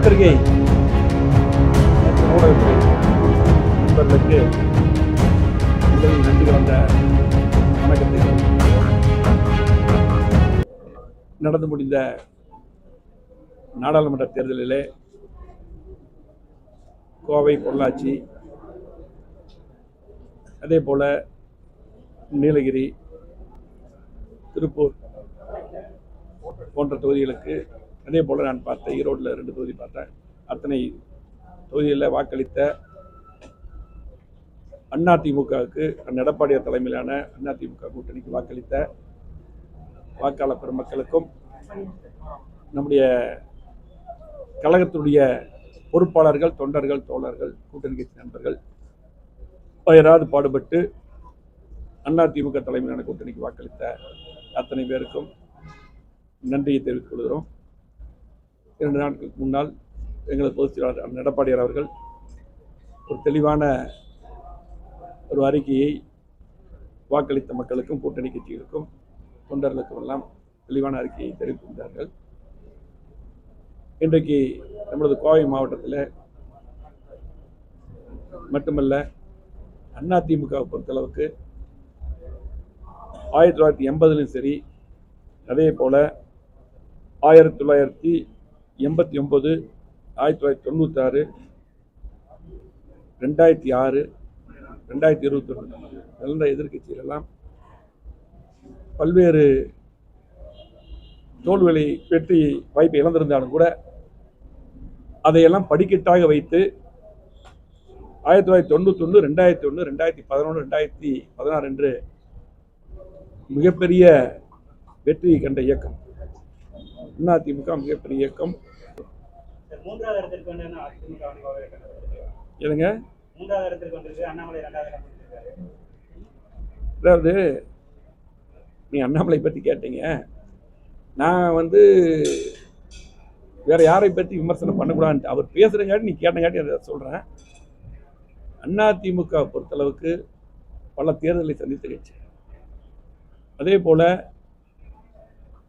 பத்திரிகை ஊடகத்துறை நண்பர்களுக்கு முதலில் நன்றி கலந்த வணக்கத்தை நடந்து முடிந்த நாடாளுமன்ற தேர்தலிலே கோவை, பொள்ளாச்சி, அதே போல நீலகிரி, திருப்பூர் போன்ற தொகுதிகளுக்கு, அதே போல் நான் பார்த்தேன் ஈரோட்டில் 2 தொகுதி பார்த்தேன். அத்தனை தொகுதிகளில் வாக்களித்த அதிமுகவுக்கு, எடப்பாடியார் தலைமையிலான அதிமுக கூட்டணிக்கு வாக்களித்த வாக்காளர் பெருமக்களுக்கும், நம்முடைய கழகத்துடைய பொறுப்பாளர்கள், தொண்டர்கள், தோழர்கள், கூட்டணி கட்சி நண்பர்கள் யாராவது பாடுபட்டு அதிமுக தலைமையிலான கூட்டணிக்கு வாக்களித்த அத்தனை பேருக்கும் நன்றியை தெரிவித்துக் கொள்கிறோம். 2 நாட்களுக்கு முன்னால் எங்களது பொதுச் செயலாளர் எடப்பாடியார் அவர்கள் ஒரு தெளிவான ஒரு அறிக்கையை வாக்களித்த மக்களுக்கும், கூட்டணி கட்சிகளுக்கும், தொண்டர்களுக்கும் எல்லாம் தெளிவான அறிக்கையை தெரிவித்திருந்தார்கள். இன்றைக்கு நமது கோவை மாவட்டத்தில் மட்டுமல்ல, அதிமுகவை பொறுத்தளவுக்கு 1980 சரி, அதே போல 1989, 1996, 2006, 2021 நல்ல எதிர்கட்சிகள் எல்லாம் பல்வேறு தோல்விகளை வெற்றி வாய்ப்பை இழந்திருந்தாலும் கூட அதையெல்லாம் படிக்கட்டாக வைத்து 1991, 2001, 2011, 2016 என்று மிகப்பெரிய வெற்றியை கண்ட இயக்கம் அதிமுக. மிகப்பெரிய இயக்கம். என்னங்க, அதாவது நீ அண்ணாமலை பற்றி கேட்டீங்க. நான் வேற யாரை பற்றி விமர்சனம் பண்ணக்கூடாது, அவர் பேசுறங்காட்டி நீ கேட்டங்காட்டி அதை சொல்றேன். அதிமுக பொறுத்தளவுக்கு பல தேர்தலை சந்தித்த கட்சி. அதே போல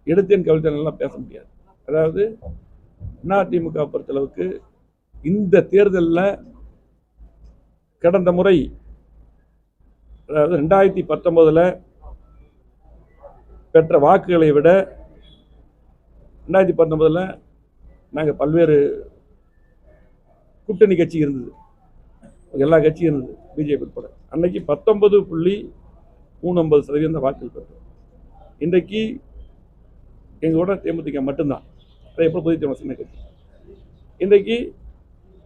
எடுத்தேன் கவிழ்த்தேன் பேச முடியாது. அதாவது அதிமுக பொறுத்தளவுக்கு இந்த தேர்தலில் கடந்த முறை, அதாவது 2019 பெற்ற வாக்குகளை விட 2019 நாங்கள் பல்வேறு கூட்டணி கட்சி இருந்தது, எல்லா கட்சியும் இருந்தது, பிஜேபி உட்பட. அன்னைக்கு 19.39% வாக்குகள் பெற்றோம். இன்றைக்கு எங்களோட தேமுதிக மட்டும்தான், அதை எப்போ பொதுச் சின்ன கட்சி. இன்றைக்கு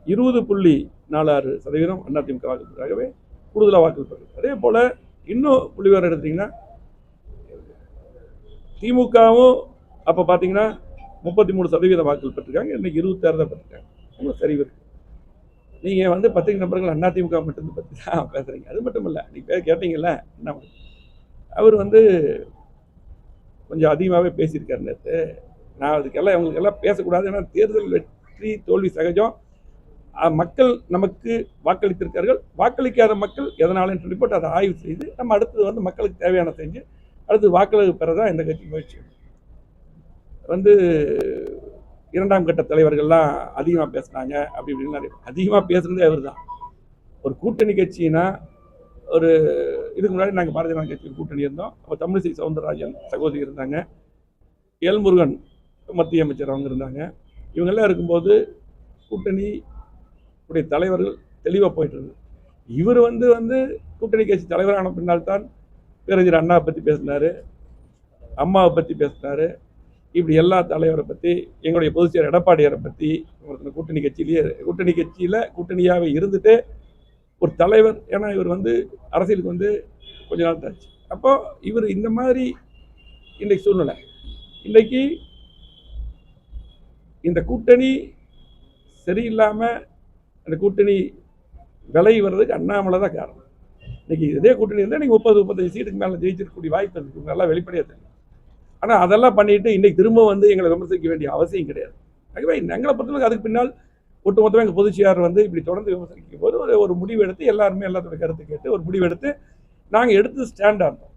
20.46% அதிமுக வாக்குகளுக்காகவே கூடுதலாக வாக்குகள் பெறும். அதே போல் இன்னும் புள்ளிவிவரம் எடுத்தீங்கன்னா, திமுகவும் அப்போ பார்த்தீங்கன்னா 33% வாக்குகள் பெற்றிருக்காங்க. இன்னைக்கு 26 தான் பெற்றிருக்காங்க. ரொம்ப சரிவு இருக்கு. நீங்கள் பத்திரிகை நண்பர்கள் அதிமுக மட்டும் பற்றி தான் பேசுகிறீங்க. அது மட்டும் இல்லை, நீங்கள் கேட்டீங்கல்ல, என்ன அவர் கொஞ்சம் அதிகமாகவே பேசியிருக்காரு நேற்று. நான் அதுக்கெல்லாம் இவங்களுக்கெல்லாம் பேசக்கூடாது. ஏன்னா தேர்தல் வெற்றி தோல்வி சகஜம். மக்கள் நமக்கு வாக்களித்திருக்கார்கள். வாக்களிக்காத மக்கள் எதனாலும் சொல்லி போட்டு அதை ஆய்வு செய்து நம்ம அடுத்தது மக்களுக்கு தேவையான செஞ்சு அடுத்து வாக்களிப்பு பெறதான் இந்த கட்சி முயற்சி. 2ஆம் கட்ட தலைவர்கள்லாம் அதிகமாக பேசுனாங்க, அப்படி இப்படின்னு அதிகமாக பேசுனதே அவர் தான். ஒரு கூட்டணி கட்சினா, ஒரு இதுக்கு முன்னாடி நாங்கள் பாரதிய ஜனதா கட்சியில் கூட்டணி இருந்தோம். அப்போ தமிழிசை சவுந்தரராஜன் சகோதரி இருந்தாங்க, எல்முருகன் மத்திய அமைச்சர் அவங்க இருந்தாங்க. இவங்கெல்லாம் இருக்கும்போது கூட்டணி உடைய தலைவர்கள் தெளிவாக போயிட்டு இருந்தது. இவர் கூட்டணி கட்சி தலைவரான பின்னால் தான் பேரறிஞர் அண்ணாவை பற்றி பேசினார், அம்மாவை பற்றி பேசினார். இப்படி எல்லா தலைவரை பற்றி, எங்களுடைய பொதுச் செயலர் எடப்பாடியாரை பற்றி, கூட்டணி கட்சியில் கூட்டணியாகவே இருந்துட்டு ஒரு தலைவர். ஏன்னா இவர் அரசியலுக்கு கொஞ்ச நாள் தாச்சு. அப்போ இவர் இந்த மாதிரி இன்றைக்கு சூழ்நிலை. இன்றைக்கு இந்த கூட்டணி சரியில்லாமல் அந்த கூட்டணி விலை வர்றதுக்கு அண்ணாமலை தான் காரணம். இன்னைக்கு இதே கூட்டணி இருந்தால் நீங்கள் 30-35 சீட்டுக்கு மேலே ஜெயிச்சிருக்கக்கூடிய வாய்ப்பு இருக்குது, நல்லா வெளிப்படையாக தெரியும். ஆனால் அதெல்லாம் பண்ணிட்டு இன்றைக்கி திரும்ப எங்களை விமர்சிக்க வேண்டிய அவசியம் கிடையாது. ஆகவே எங்களை பொறுத்தவரைக்கும் அதுக்கு பின்னால் ஒட்டுமொத்தமாக எங்கள் பொதுச் செயலாளர் இப்படி தொடர்ந்து விமர்சிக்கும் போது ஒரு முடிவு எடுத்து, எல்லாருமே எல்லாத்தோட கருத்து கேட்டு ஒரு முடிவு எடுத்து நாங்கள் எடுத்து ஸ்டாண்டாக இருந்தோம்.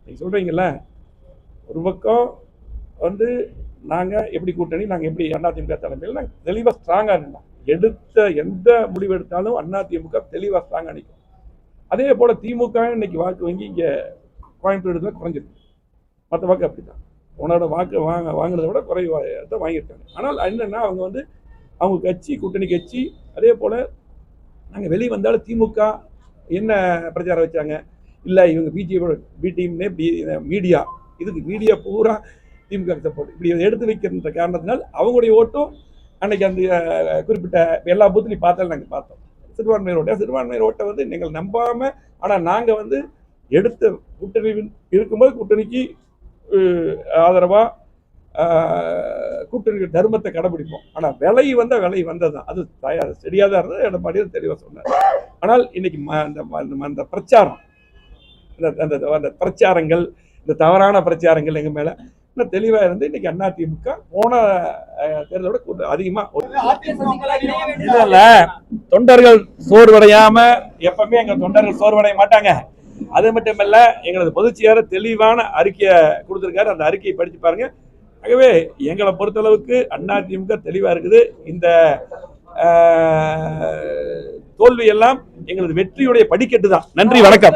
நீங்கள் சொல்கிறீங்கள, ஒரு பக்கம் நாங்கள் எப்படி கூட்டணி, நாங்கள் எப்படி அதிமுக தலைமையில் நாங்கள் தெளிவாக ஸ்ட்ராங்காக இருந்தோம். எடுத்த எந்த முடிவு எடுத்தாலும் அதிமுக தெளிவாக ஸ்ட்ராங்காக நிற்கும். அதே போல் திமுக இன்னைக்கு வாக்கு வங்கி இங்கே கோயம்புத்தூர் குறைஞ்சிருக்கு. மற்ற வாக்கு அப்படி தான், உன்னோட வாக்கு வாங்கினதை விட குறைவாக வாங்கியிருக்காங்க. ஆனால் என்னென்னா அவங்க வந்து அவங்க கட்சி கூட்டணி கட்சி. அதே போல் நாங்கள் வெளியே வந்தாலும் திமுக என்ன பிரச்சாரம் வச்சாங்க, இல்லை இவங்க பிஜேபியோட பி டீம்னே மீடியா, இதுக்கு மீடியா பூரா திமுக சப்போர்ட் இப்படி எடுத்து வைக்கிற காரணத்தினால் அவங்களுடைய ஓட்டும் அன்னைக்கு அந்த குறிப்பிட்ட எல்லா பூத்துலையும் பார்த்தாலும் நாங்கள் பார்த்தோம். சிறுபான்மையர் ஓட்டை வந்து நீங்கள் நம்பாமல், ஆனால் நாங்கள் வந்து எடுத்த கூட்டணி இருக்கும்போது கூட்டணிக்கு ஆதரவாக கூட்டணி தர்மத்தை கடைபிடிப்போம். ஆனால் விலை வந்தது தான், அது சரியாக தான் இருந்தது. எடப்பாடியும் தெளிவாக சொன்னார். ஆனால் இன்னைக்கு அந்த பிரச்சாரம், அந்த பிரச்சாரங்கள், இந்த தவறான பிரச்சாரங்கள் எங்கள் மேலே இன்னும் தெளிவாக இருந்து இன்னைக்கு அதிமுக போன தேர்தலோட அதிகமாக இல்லை. தொண்டர்கள் சோர்வடையாம, எப்பவுமே எங்கள் தொண்டர்கள் சோர்வடைய மாட்டாங்க. அது மட்டும் இல்ல, எங்களது பொதுச் செயலாளர் தெளிவான அறிக்கையை கொடுத்திருக்காரு. அந்த அறிக்கையை படிச்சு பாருங்க. ஆகவே எங்களை பொறுத்தளவுக்கு அதிமுக தெளிவா இருக்குது. இந்த தோல்வி எல்லாம் எங்களது வெற்றியுடைய படிக்கட்டு தான். நன்றி, வணக்கம்.